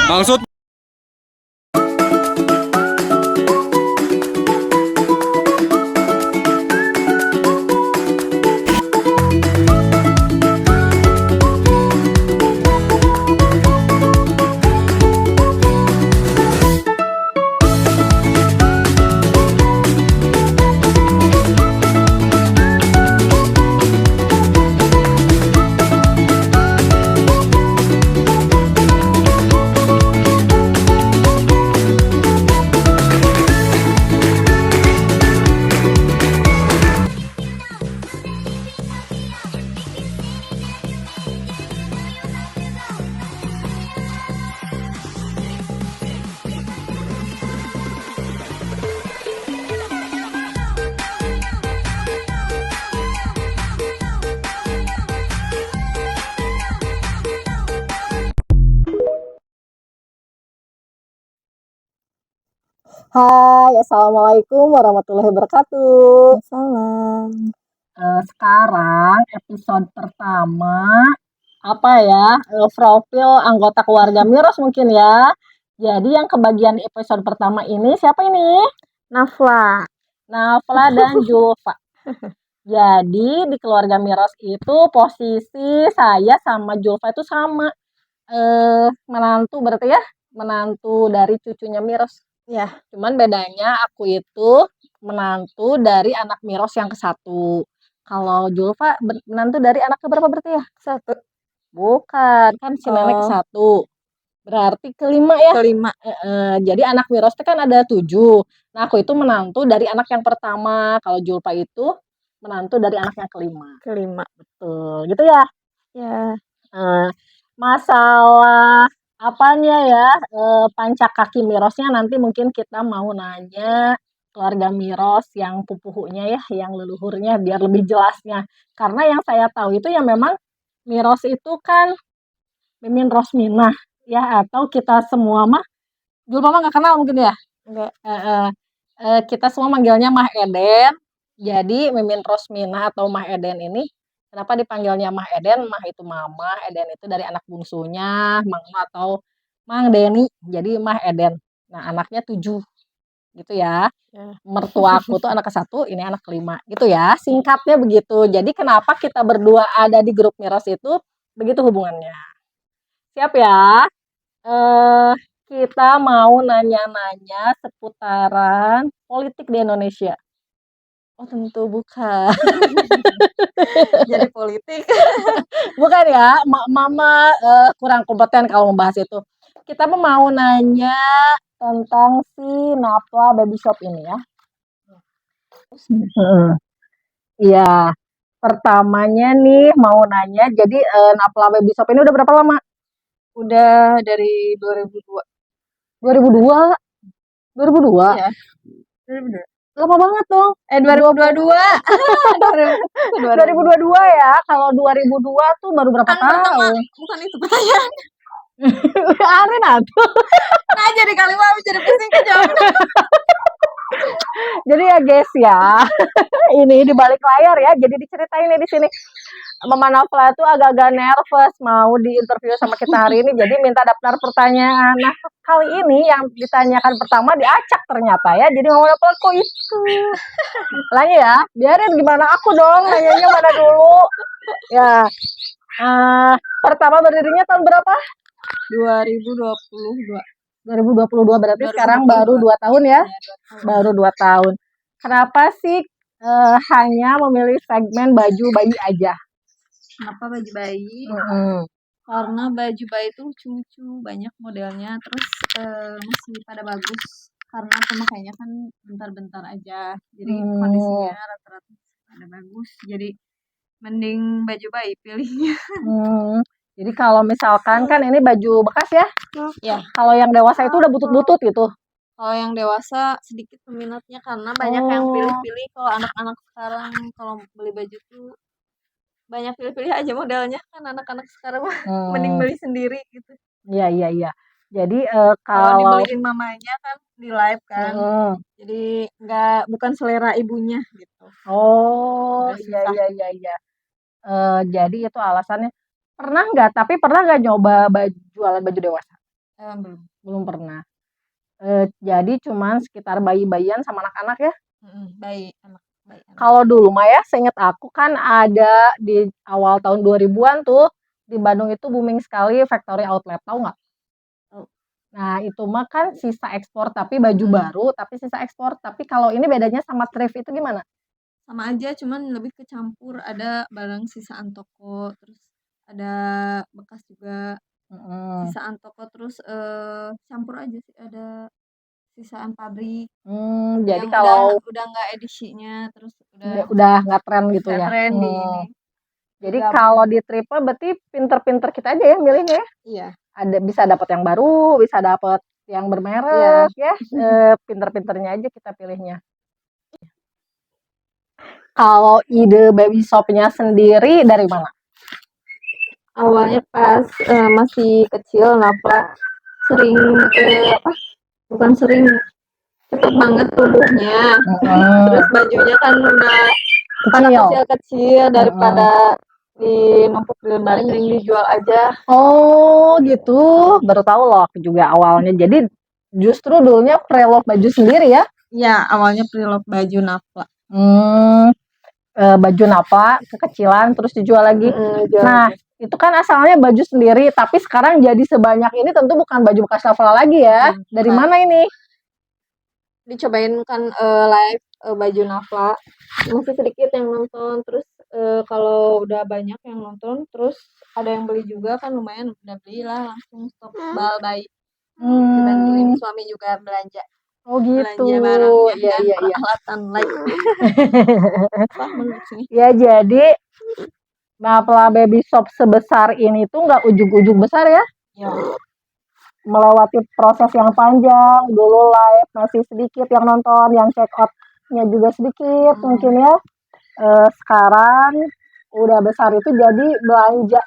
Maksud Hai, assalamualaikum warahmatullahi wabarakatuh. Salam. Sekarang episode pertama apa ya? Profil anggota keluarga Miros mungkin ya. Jadi yang kebagian episode pertama ini siapa ini? Nafla. Nafla dan Julfa. Jadi di keluarga Miros itu posisi saya sama Julfa itu sama. Menantu berarti ya? Menantu dari cucunya Miros. Ya, Cuman bedanya aku itu menantu dari anak Miros yang ke-1. Kalau Julfa menantu dari anak keberapa berarti ya? satu. Bukan, kan si nenek Oh, ke-1. Berarti kelima ya? kelima. Jadi anak Miros itu kan ada 7. Nah, aku itu menantu dari anak yang pertama. Kalau Julfa itu menantu dari anak yang kelima. Kelima. Betul, gitu ya? Ya, Eh, Masalah apanya ya, pancak kaki Mirosnya nanti mungkin kita mau nanya keluarga Miros yang pupuhunya ya, yang leluhurnya biar lebih jelasnya. Karena yang saya tahu itu ya memang Miros itu kan Mimin Rosminah ya, atau kita semua mah dulu mama nggak kenal mungkin ya. enggak. Kita semua manggilnya Mah Eden. Jadi Mimin Rosminah atau Mah Eden ini kenapa dipanggilnya Mah Eden? Mah itu mama, Eden itu dari anak bungsunya, Mang atau Mang Deni. Jadi Mah Eden. Nah, anaknya 7 gitu ya. Ya. Mertua aku tuh anak ke-1, ini anak kelima gitu ya. Singkatnya begitu. Jadi kenapa kita berdua ada di grup Miros itu begitu hubungannya. Siap ya? Eh, kita mau nanya-nanya seputaran politik di Indonesia. Oh, tentu bukan. Jadi politik. Bukan ya, Mama kurang kompeten kalau membahas itu. Kita mau nanya tentang si Napla Baby Shop ini ya. Heeh. Iya, pertamanya nih mau nanya, jadi Napla Baby Shop ini udah berapa lama? Udah dari 2002. 2002? 2002? Ya, 2002. Lama banget dong. 2022. 2022 ya. Kalau 2002 tuh baru berapa Kan pertama, tahun? bukan itu pertanyaan. Arin atuh. Nah, jadi kali mau jadi pusing ke jawab. Jadi ya guys ya, ini di balik layar ya. Jadi diceritain nih di sini. Mama Nafla tuh agak-agak nervous mau diinterview sama kita hari ini. Jadi minta daftar pertanyaan. Nah, kali ini yang ditanyakan pertama diacak ternyata ya. Jadi Mama Nafla kok itu? Lagi ya, biarin gimana aku dong nanyanya mana dulu. Ya, pertama berdirinya tahun berapa? 2022. 2022 berarti 2022. sekarang baru 2 tahun ya? Ya, 2 tahun. Baru 2 tahun. Kenapa sih hanya memilih segmen baju bayi aja? Kenapa baju bayi? Mm-mm. Karena baju bayi itu lucu-lucu, banyak modelnya, terus masih pada bagus. Karena pemakaiannya kan bentar-bentar aja, jadi kondisinya rata-rata pada bagus. Jadi mending baju bayi pilihnya. Jadi kalau misalkan kan ini baju bekas ya? Ya, Kalau yang dewasa itu udah butut-butut gitu. kalau yang dewasa sedikit peminatnya karena banyak yang pilih-pilih. Kalau anak-anak sekarang kalau beli baju tuh banyak pilih-pilih aja modelnya, kan anak-anak sekarang mah mending beli sendiri gitu. Iya, iya, iya. Jadi Kalau kalau dibeliin mamanya kan di live kan, jadi bukan selera ibunya gitu. oh Udah iya, susah. iya, iya, iya. Jadi itu alasannya. Tapi pernah nggak nyoba jualan baju dewasa? Belum. Belum pernah. Jadi cuman sekitar bayi-bayian sama anak-anak ya? Bayi anak. Kalau dulu mah ya, seinget aku kan ada di awal tahun 2000-an tuh, di Bandung itu booming sekali factory outlet, tahu nggak? Tahu. Nah, itu mah kan sisa ekspor, tapi baju baru, tapi sisa ekspor. Tapi kalau ini bedanya sama thrift itu gimana? Sama aja, cuman lebih kecampur. Ada barang sisaan toko, terus ada bekas juga. Sisaan toko, terus campur aja sih. Ada sisaan pabrik Jadi yang kalau udah nggak edisinya, terus udah nggak tren gitu nggak ya? tren di ini. Jadi Digabung. kalau di thrift mah berarti pinter-pinter kita aja ya milihnya ya? Iya. Bisa dapat yang baru, bisa dapat yang bermerek ya. Pinter-pinternya aja kita pilihnya. Kalau ide baby shopnya sendiri dari mana? Awalnya pas masih kecil, Nafla sering bukan sering, cepet banget tumbuhnya. Terus bajunya kan udah anak kecil-kecil, daripada numpuk di lemari mending dijual aja. Oh gitu, baru tahu loh aku juga awalnya. Jadi justru dulunya pre-love baju sendiri ya? Iya, awalnya pre-love baju Nafla. Baju Napa kekecilan terus dijual lagi. Nah, itu kan asalnya baju sendiri, tapi sekarang jadi sebanyak ini tentu bukan baju bekas Nafla lagi ya. Dari mana ini? Dicobain kan live baju Nafla, masih sedikit yang nonton, terus kalau udah banyak yang nonton, terus ada yang beli juga kan lumayan, udah belilah langsung stok bal bayi. Dibantuin suami juga belanja. Oh gitu. Belanja barangnya Iya, kan, iya, iya. peralatan live. Ya jadi Nafla Baby Shop sebesar ini tuh nggak ujug-ujug besar ya? Ya. Melewati proses yang panjang, dulu live masih sedikit yang nonton, yang check out-nya juga sedikit mungkin ya. Sekarang udah besar itu jadi belanja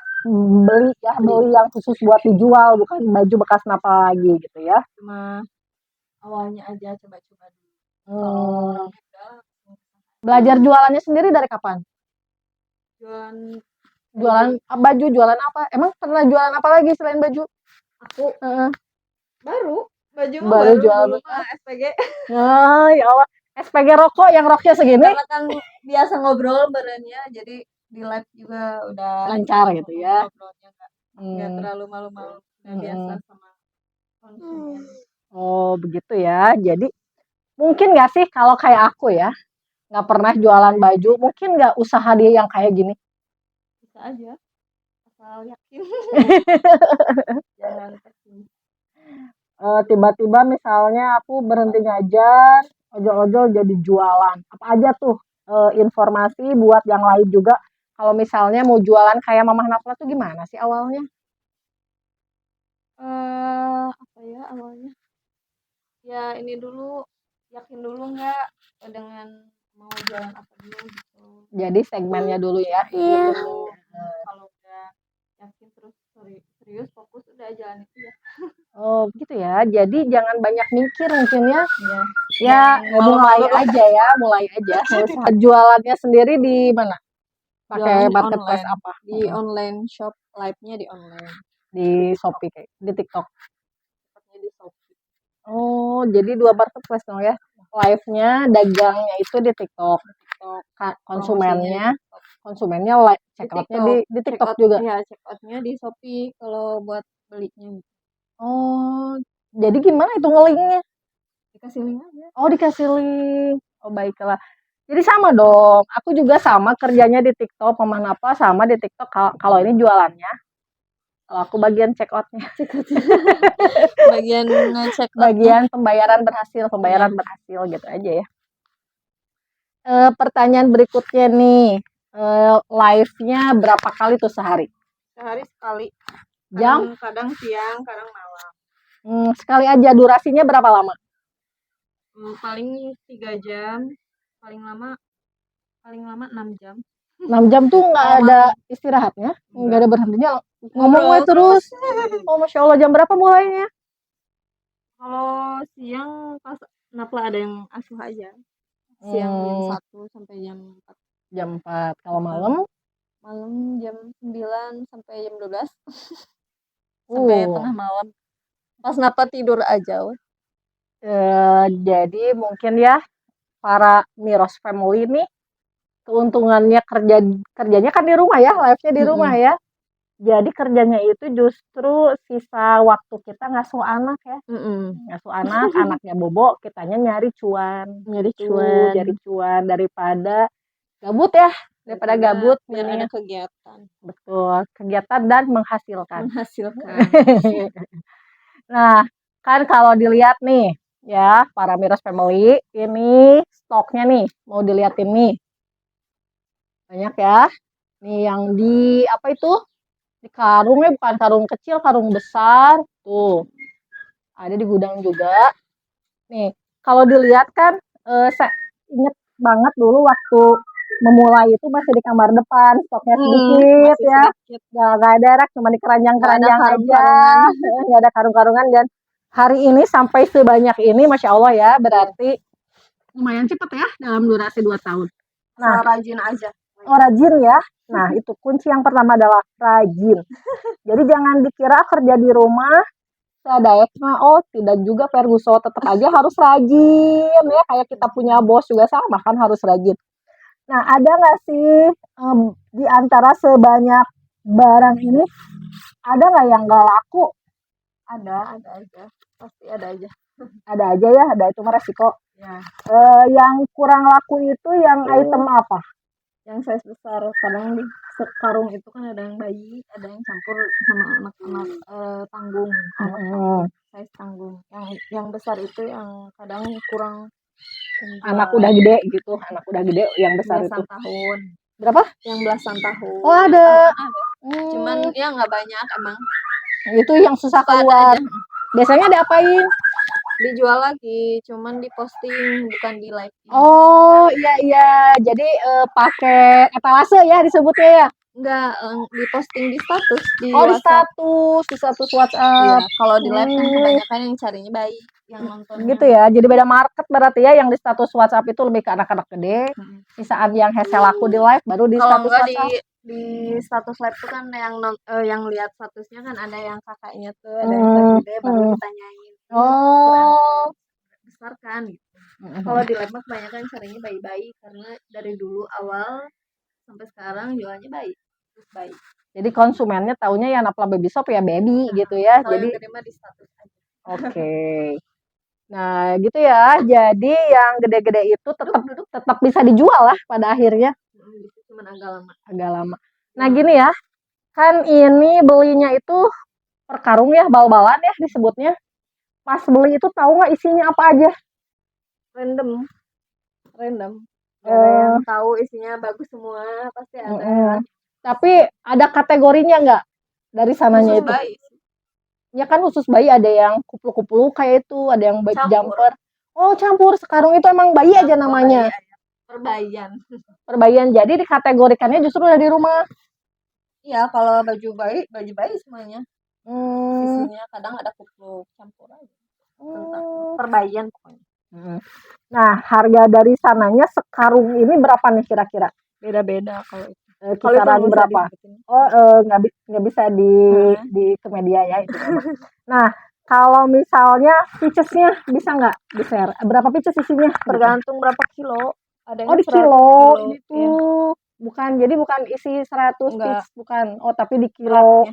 beli yang khusus buat dijual, bukan baju bekas Napa lagi gitu ya. Cuma awalnya aja coba-coba dulu. Belajar jualannya sendiri dari kapan? Jualan baju, jualan apa? Emang pernah jualan apa lagi selain baju? Aku baru jualan dulu mah SPG. Ya Allah, SPG rokok yang roknya segini. Karena kan biasa ngobrol barannya, jadi di live juga udah lancar gitu ya. Ngobrolnya nggak terlalu malu-malu, udah biasa sama konsumen. Oh begitu ya. Jadi mungkin nggak sih kalau kayak aku ya, nggak pernah jualan baju, mungkin nggak usaha dia yang kayak gini. Bisa aja, asal yakin. Jangan pesimis. Tiba-tiba misalnya aku berhenti ngajar, ojol-ojol jadi jualan. Apa aja tuh informasi buat yang lain juga. Kalau misalnya mau jualan kayak Mamah Nafla tuh gimana sih awalnya? Apa ya awalnya? Ya ini dulu, yakin dulu nggak dengan mau jualan apa dulu gitu. Jadi segmennya dulu ya. Kalau udah yakin terus serius fokus udah jalan itu ya. Oh gitu ya. Jadi jangan banyak mikir mungkin ya. Ya mulai aja ya, mulai aja. Jualannya sendiri di mana? Pakai marketplace apa? Di online shop, live-nya di online. Di Shopee kayak di TikTok. Di Shopee. Oh, jadi 2 marketplace dong ya. Live-nya, dagangnya itu di TikTok. Konsumennya live check out-nya di TikTok juga. Iya, check out-nya di Shopee kalau buat belinya. Oh, jadi gimana itu nge-linknya? Dikasih link aja. Oh, dikasih link. Oh, baiklah. Jadi sama dong. Aku juga sama kerjanya di TikTok, Mamah Napa sama di TikTok kalau ini jualannya. Kalau aku bagian check out-nya. Bagian check out. Bagian pembayaran berhasil gitu aja ya. Pertanyaan berikutnya nih. Live-nya berapa kali tuh sehari? Sehari sekali. Jam? Kadang siang, kadang malam. Sekali aja. Durasinya berapa lama? Paling 3 jam. Paling lama 6 jam. 6 jam tuh nggak ada istirahatnya? Nggak ada berhentinya? Ngomong terus. Oh, Masya Allah. Jam berapa mulainya? Kalau siang pas Nafla ada yang asuh aja. Siang jam 1 sampai jam 4. Jam 4. Kalau malam? Malam jam 9 sampai jam 12. Sampai tengah malam. Pas napa tidur aja weh. Jadi mungkin ya para Miros family nih keuntungannya kerjanya kan di rumah ya, live-nya di rumah ya. Jadi kerjanya itu justru sisa waktu kita ngasuh anak ya. Ngasuh anak, anaknya bobo, kitanya nyari cuan. Nyari Gitu, cuan. nyari cuan daripada gabut ya, daripada gabut biar ada mendingan kegiatan. betul, kegiatan dan menghasilkan. Menghasilkan. Nah, kan kalau dilihat nih ya, para Miros family, ini stoknya nih, mau dilihatin nih. Banyak ya. Nih yang di apa itu? Di karungnya bukan karung kecil, karung besar. Tuh. Ada di gudang juga. Nih, kalau dilihat kan saya inget banget dulu waktu memulai itu masih di kamar depan, stoknya sedikit Masih ya. sedikit. Gak ada rak, cuma di keranjang-keranjang aja. karung-karungan. Nggak ada karung-karungan dan hari ini sampai sebanyak ini, Masya Allah ya, berarti lumayan cepat ya dalam durasi 2 tahun. Nah, rajin aja. Oh, rajin ya. Nah, itu kunci yang pertama adalah rajin. Jadi jangan dikira kerja di rumah Daek mah oh tidak juga Ferguson tetap aja harus rajin ya kayak kita punya bos juga sama kan harus rajin. Nah ada nggak sih di antara sebanyak barang ini ada nggak yang nggak laku? Ada aja. Pasti ada aja. Ada aja ya, ada itu mah resiko. Ya. Yang kurang laku itu yang item apa? Yang size besar kadang di karung itu kan ada yang bayi, ada yang campur sama anak-anak tanggung, size tanggung. Yang besar itu yang kadang kurang Anak udah gede gitu, anak udah gede yang besar belasan itu. tahun. Berapa? Yang belasan tahun. Oh ada. Cuman ya nggak banyak emang. Itu yang susah Suka ada keluar. aja. Biasanya diapain? Dijual lagi, cuman di posting bukan di live. Oh iya, jadi pakai etalase ya disebutnya ya? Enggak, di posting di status di Oh di WhatsApp. status WhatsApp. Iya, kalau di live kan kebanyakan yang carinya bayi, yang nontonnya. Gitu ya, jadi beda market berarti ya, yang di status WhatsApp itu lebih ke anak-anak gede. Di saat yang hasil laku di live baru di Kalau status enggak WhatsApp. di status live tuh kan yang lihat statusnya kan ada yang kakaknya tuh, ada yang gede baru ditanyain. Oh. Besar kan gitu. Kalau di live mah kebanyakan carinya bayi-bayi karena dari dulu awal sampai sekarang jualnya bayi. Terus bayi. Jadi konsumennya taunya ya Napla Baby Shop ya baby gitu ya. Kalau Jadi yang gede mah di status aja. Oke. Nah, gitu ya. Jadi yang gede-gede itu tetap bisa dijual lah pada akhirnya. Itu cuma agak lama. Agak lama. Nah, gini ya. Kan ini belinya itu per karung ya, bal-balan ya disebutnya. Pas beli itu tahu nggak isinya apa aja? Random. Gak ada yang tahu isinya bagus semua, pasti ada. Tapi ada kategorinya nggak dari sananya Khusus itu? bayi. Ya kan khusus bayi ada yang kupluk-kupluk kayak itu, ada yang jumper. Oh campur, sekarang itu emang bayi aja namanya. Perbayian. Perbayian, jadi dikategorikannya justru udah di rumah. Iya, kalau baju bayi semuanya. Isinya kadang ada kupluk campur aja. Perbayian pokoknya. Nah, harga dari sananya sekarung ini berapa nih kira-kira? Beda-beda kalau itu. Kisaran berapa? Nggak bisa di ke media ya itu. Nah, kalau misalnya pieces-nya bisa nggak di-share? Berapa pieces isinya? Tergantung berapa kilo. Ada yang di kilo itu. Bukan, jadi bukan isi 100 pieces, bukan. Oh, tapi di kilo.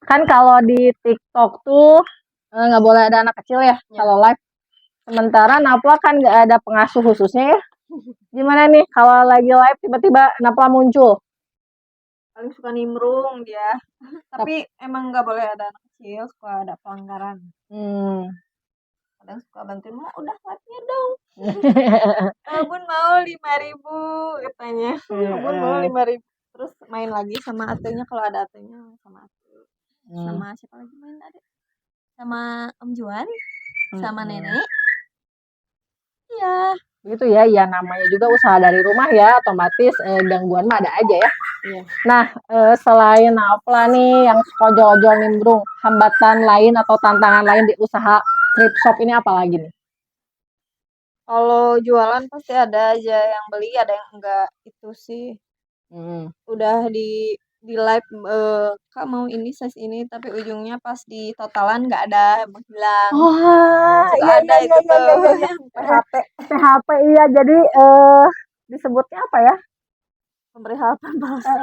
Kan kalau di TikTok tuh nggak boleh ada anak kecil ya kalau live. Sementara Napla kan nggak ada pengasuh khususnya ya. Gimana nih kalau lagi live tiba-tiba Napla muncul? Paling suka nimbrung dia. Tapi emang nggak boleh ada anak kecil, suka ada pelanggaran. Kadang suka bantuin, mau udah live-nya dong. Bun mau 5.000 katanya. Bun mau 5.000. Terus main lagi sama atunya kalau ada atunya sama atu. Sama siapa lagi main tadi? Sama Om Juan, sama Nenek. Iya. Gitu ya, ya namanya juga usaha dari rumah ya, otomatis gangguan mah ada aja ya. Iya. Nah, selain Napla nih yang suka jual-jual nimbrung, hambatan lain atau tantangan lain di usaha thrift shop ini apa lagi nih? Kalau jualan pasti ada aja yang beli, ada yang enggak. Itu sih. Udah di live Kak mau ini size ini tapi ujungnya pas di totalan nggak ada, menghilang. Oh, Suka iya ada iya iya itu iya tuh iya iya iya. yang PHP, PHP iya jadi disebutnya apa ya? pemberitahuan palsu.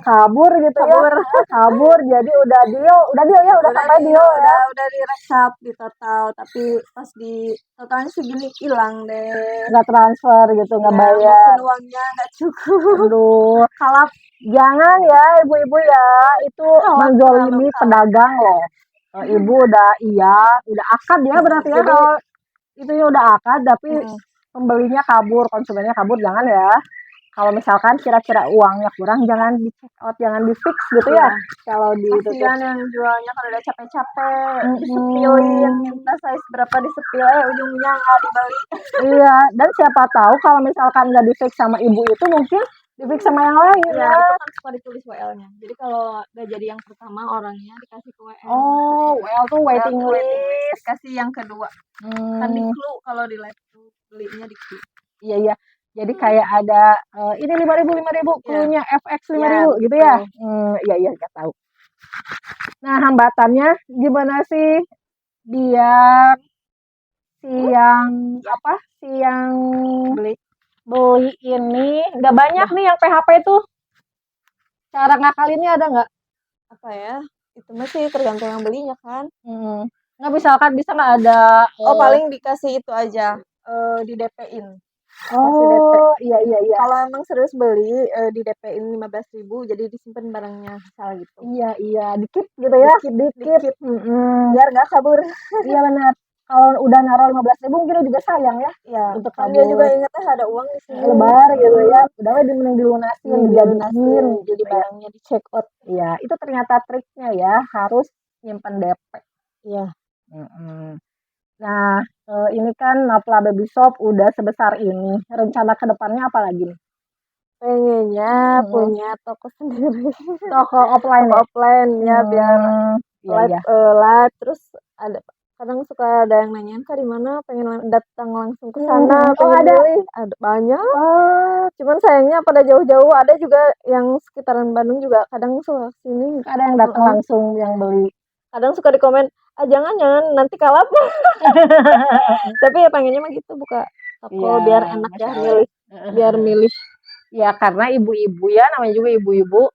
Kabur gitu ya. Kabur. Kabur jadi udah deal ya, udah Udah sampai di deal ya. udah direkap di total tapi pas di totalnya segini hilang deh. Nggak transfer gitu, nggak Ya bayar. mungkin uangnya nggak cukup. Aduh, Kalap. jangan ya ibu-ibu ya, itu Kalap terlalu menzolimi kalap. pedagang loh. Ibu udah akad ya berarti ya, Jadi kalau itu ya udah akad tapi mm, pembelinya kabur, konsumennya kabur, jangan ya. Kalau misalkan kira-kira uangnya kurang, jangan di check out, jangan di fix gitu ya. iya. Kalau di itu tuh. Kasihan yang jualnya kalau udah capek-capek disepilin, Mm-mm. minta size berapa disepil ujungnya nggak dibeli. Iya, dan siapa tahu kalau misalkan nggak di fix sama ibu itu, mungkin di fix sama yang lain Iya, ya. itu kan suka ditulis WL-nya. Jadi kalau nggak jadi yang pertama orangnya dikasih ke WL. Oh, well tuh WL waiting tuh waiting list, list. dikasih yang kedua. Kan di Hmm, clue kalau di live tuh belinya di clue. iya iya. Jadi kayak ada ini 5.000 Iya, cluenya FX iya 5.000 gitu ya. begitu. Iya iya nggak tahu. Nah, hambatannya gimana sih biar si yang si yang Beli beli ini nggak banyak udah nih yang PHP tuh. Cara ngakalinnya ada nggak? apa ya? Itu masih tergantung yang belinya kan. Hmm. Nggak, misalkan bisa nggak ada Oh, paling dikasih itu aja di DP-in. Kasih DP. oh iya iya iya Kalau emang serius beli di DP-in 15.000 jadi disimpan barangnya misal gitu. iya iya dikit gitu ya, Dikit dikit. dikit Mm-mm. biar nggak kabur. Iya benar, kalau udah naruh 15.000 mungkin juga sayang ya Ya, untuk kan dia juga kabur, ingetnya ada uang di sini. lebar gitu ya, udah weh mending dilunasin, dijadiin Jadi gitu ya. barangnya di check out. Iya, itu ternyata triknya ya, harus nyimpen DP. Iya. Mm-mm. Nah, ini kan Napla Baby Shop udah sebesar ini, rencana ke depannya apa lagi nih? Pengennya Mm-mm. punya toko sendiri. Toko offline Toko ya? offline ya biar Iya live iya. live terus ada kadang suka ada yang nanyain Kak di mana pengen datang langsung ke sana Oh pengen ada. milih ada banyak Oh, cuman sayangnya pada jauh-jauh ada juga yang sekitaran Bandung juga kadang suka sini. ada yang datang langsung yang beli. Kadang suka di komen jangan nanti kalap. Tapi ya pengennya mah gitu buka toko Iya, biar enak ya Masya Allah. milih biar milih. Ya karena ibu-ibu ya, namanya juga ibu-ibu,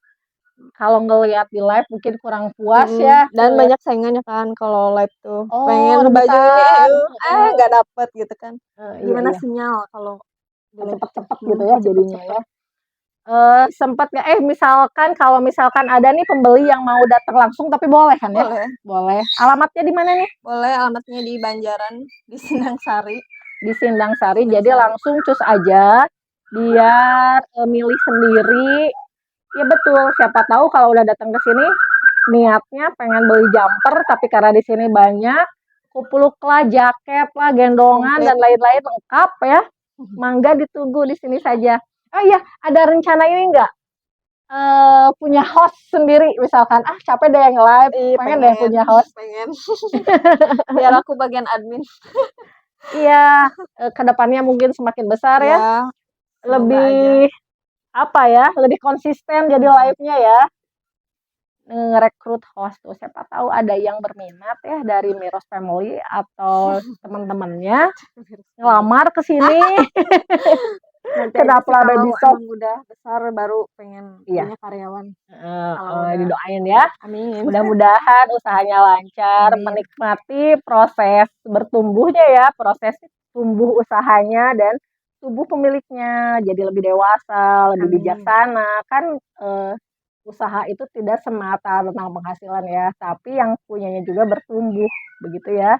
kalau ngelihat di live mungkin kurang puas ya Dan ngelihat. banyak saingannya kan kalau live tuh Oh, pengen baju ini rebutan. nggak dapet gitu kan Iya gimana iya. sinyal kalau di live tuh Cepet-cepet gitu ya jadinya cepet-cepet. ya. Sempat nggak misalkan kalau misalkan ada nih pembeli yang mau datang langsung tapi boleh kan ya? Boleh. Boleh. Alamatnya di mana nih? Boleh, alamatnya di Banjaran, di Sindang Sari. Di Sindang Sari. Sindang Jadi Sari. langsung cus aja biar milih sendiri. Ya betul, siapa tahu kalau udah datang ke sini niatnya pengen beli jumper tapi karena di sini banyak kupluk lah, jaket lah, gendongan Komplit. dan lain-lain lengkap ya. Mangga ditunggu di sini saja. Oh iya, ada rencana ini enggak? Punya host sendiri misalkan, capek deh yang live, pengen deh punya host. Pengen. Biar aku bagian admin. Iya, kedepannya mungkin semakin besar ya. Lebih apa ya? Lebih konsisten jadi live-nya ya. Ngerekrut host tuh, siapa tahu ada yang berminat ya dari Miros Family atau teman-temannya ngelamar ke sini. Nanti Kenapa aja sih Baby kalau Shop? emang udah besar baru pengen Iya. punya karyawan. Didoain ya. Amin. Mudah-mudahan usahanya lancar, Amin. menikmati proses bertumbuhnya ya, proses tumbuh usahanya dan tubuh pemiliknya jadi lebih dewasa, lebih Amin. bijaksana. Kan usaha itu tidak semata tentang penghasilan ya, tapi yang punyanya juga bertumbuh, begitu ya.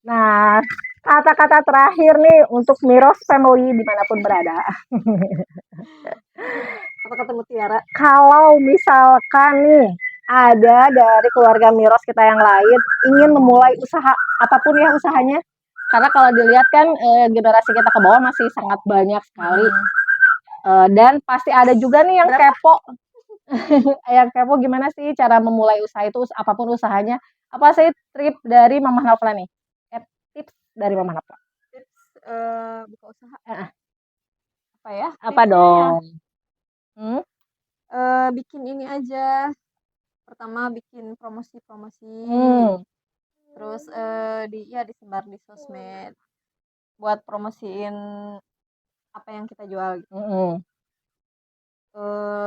Nah, kata-kata terakhir nih untuk Miros Family dimanapun berada. Apa kata Mutiara? Kalau misalkan nih ada dari keluarga Miros kita yang lain ingin memulai usaha apapun ya usahanya, karena kalau dilihat kan generasi kita ke bawah masih sangat banyak sekali. Dan pasti ada juga nih yang kepo. Yang kepo gimana sih cara memulai usaha itu, apapun usahanya. Apa sih trip dari Mama Nafla nih? Tips dari Mama Nafla. Tips buka usaha. Apa ya? Apa dong? bikin ini aja. Pertama bikin promosi-promosi, terus disebar di sosmed buat promosiin apa yang kita jual gitu.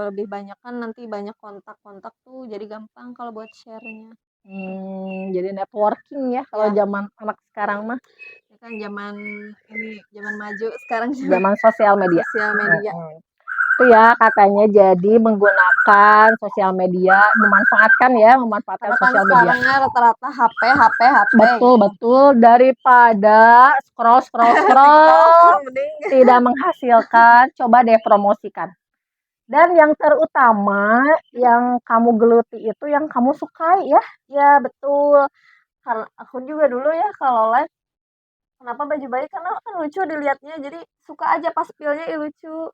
Lebih banyak kan nanti banyak kontak-kontak tuh jadi gampang kalau buat share-nya. Jadi networking ya kalau zaman anak sekarang mah. Ya kan zaman maju sekarang Zaman sosial media. Itu ya katanya jadi menggunakan sosial media, memanfaatkan sosial media. Sekarang rata-rata HP. Betul daripada scroll tidak menghasilkan, coba deh promosikan. Dan yang terutama yang kamu geluti itu yang kamu sukai ya. Ya betul. Karena aku juga dulu ya kalau live kenapa baju bayi karena kan lucu dilihatnya jadi suka aja pas pilnya lucu.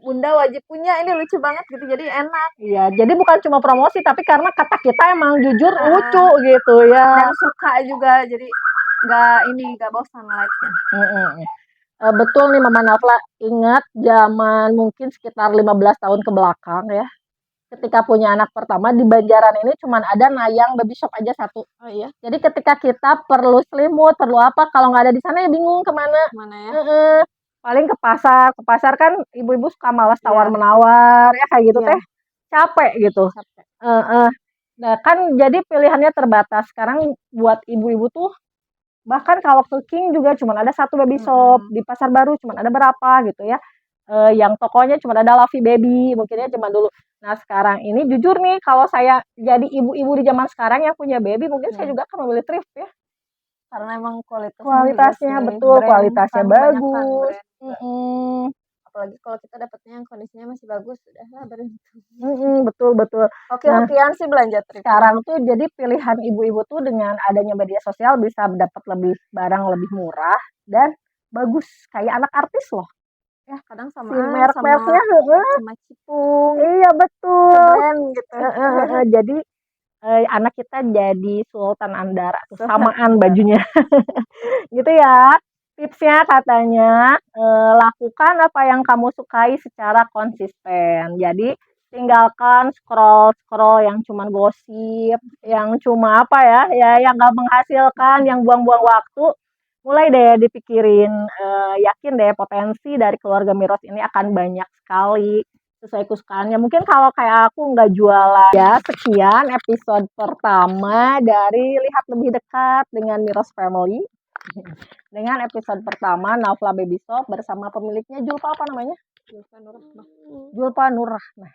Bunda wajib punya ini lucu banget gitu jadi enak. Iya, jadi bukan cuma promosi tapi karena kata kita emang jujur lucu gitu ya. Dan suka juga jadi nggak bosan live-nya. Betul nih Mama Nafla, ingat zaman mungkin sekitar 15 tahun ke belakang ya. Ketika punya anak pertama di Banjaran ini cuman ada Nayang Baby Shop aja satu. Oh iya. Jadi ketika kita perlu selimut, perlu apa, kalau nggak ada di sana ya bingung kemana. Ya? Paling ke pasar kan ibu-ibu suka malas tawar menawar ya kayak gitu teh. Capek gitu. Nah kan jadi pilihannya terbatas. Sekarang buat ibu-ibu tuh bahkan kalau ke King juga cuma ada satu baby shop, di Pasar Baru cuma ada berapa gitu ya. Yang tokonya cuma ada Lovey Baby, mungkinnya cuma dulu. Nah sekarang ini jujur nih kalau saya jadi ibu-ibu di zaman sekarang yang punya baby, mungkin saya juga akan memilih thrift ya. Karena emang kualitasnya betul, kualitasnya bagus. Apalagi kalau kita dapatnya yang kondisinya masih bagus, udahlah betul. Hoki-hokian sih belanja thrift. Sekarang tuh jadi pilihan ibu-ibu tuh dengan adanya media sosial bisa dapat barang lebih murah dan bagus kayak anak artis loh. Ya kadang sama merek-mereknya sama Cipung. Iya betul. Keren gitu. Jadi anak kita jadi Sultan Andara tuh samaan bajunya. Gitu ya. Tipsnya katanya lakukan apa yang kamu sukai secara konsisten. Jadi tinggalkan scroll yang cuma gosip, yang cuma yang nggak menghasilkan, yang buang-buang waktu. Mulai deh dipikirin, yakin deh potensi dari keluarga Miros ini akan banyak sekali sesuai kesukaannya. Mungkin kalau kayak aku nggak jualan. Ya, sekian episode pertama dari Lihat Lebih Dekat dengan Miros Family. Dengan episode pertama Nafla Baby Shop bersama pemiliknya Julpa apa namanya? Julpa Nurrahmah.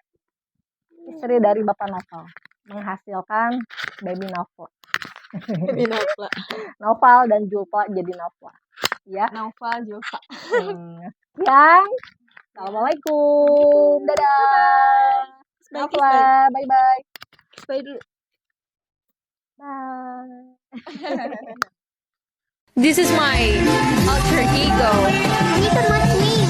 Istri dari Bapak Novel menghasilkan baby Nafla. Novel dan Julpa jadi Nafla. Ya. Novel Julpa. Yang Assalamualaikum. Dadah. Nafla, bye-bye. Bye dulu. Bye. This is my alter ego. You can watch me.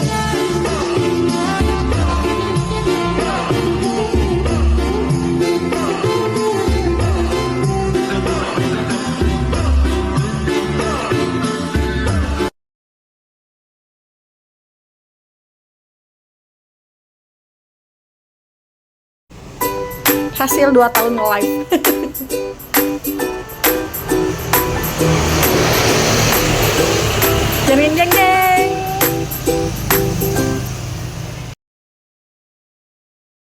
Hasil 2 tahun live. Jeng jeng jeng.